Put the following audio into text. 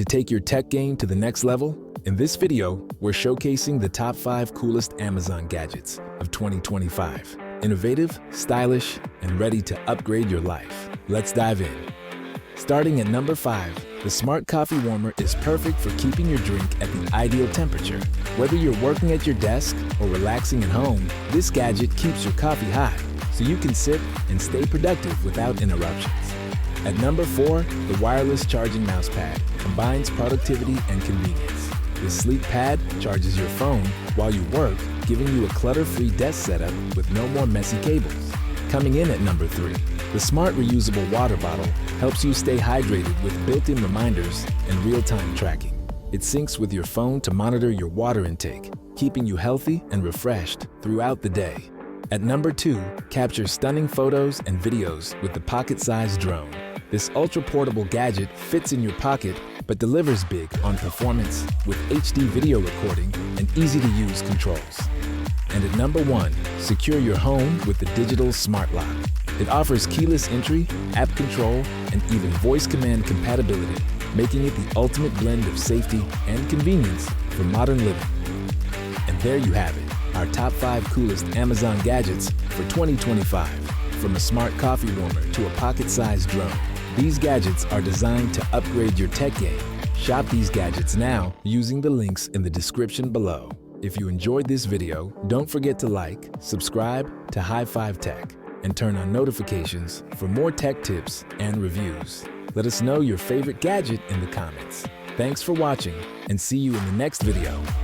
To take your tech game to the next level, in this video, we're showcasing the top 5 coolest Amazon gadgets of 2025. Innovative, stylish, and ready to upgrade your life. Let's dive in. Starting at number 5, the Smart Coffee Warmer is perfect for keeping your drink at the ideal temperature. Whether you're working at your desk or relaxing at home, this gadget keeps your coffee hot, so you can sip and stay productive without interruptions. At number 4, the wireless charging mouse pad combines productivity and convenience. This sleek pad charges your phone while you work, giving you a clutter-free desk setup with no more messy cables. Coming in at number 3, the Smart Reusable Water Bottle helps you stay hydrated with built-in reminders and real-time tracking. It syncs with your phone to monitor your water intake, keeping you healthy and refreshed throughout the day. At number 2, capture stunning photos and videos with the pocket-sized drone. This ultra-portable gadget fits in your pocket but delivers big on performance with HD video recording and easy-to-use controls. And at number 1, secure your home with the digital Smart Lock. It offers keyless entry, app control, and even voice command compatibility, making it the ultimate blend of safety and convenience for modern living. And there you have it, our top 5 coolest Amazon gadgets for 2025. From a smart coffee warmer to a pocket-sized drone, these gadgets are designed to upgrade your tech game. Shop these gadgets now using the links in the description below. If you enjoyed this video, don't forget to like, subscribe to High 5 Tech, and turn on notifications for more tech tips and reviews. Let us know your favorite gadget in the comments. Thanks for watching, and see you in the next video.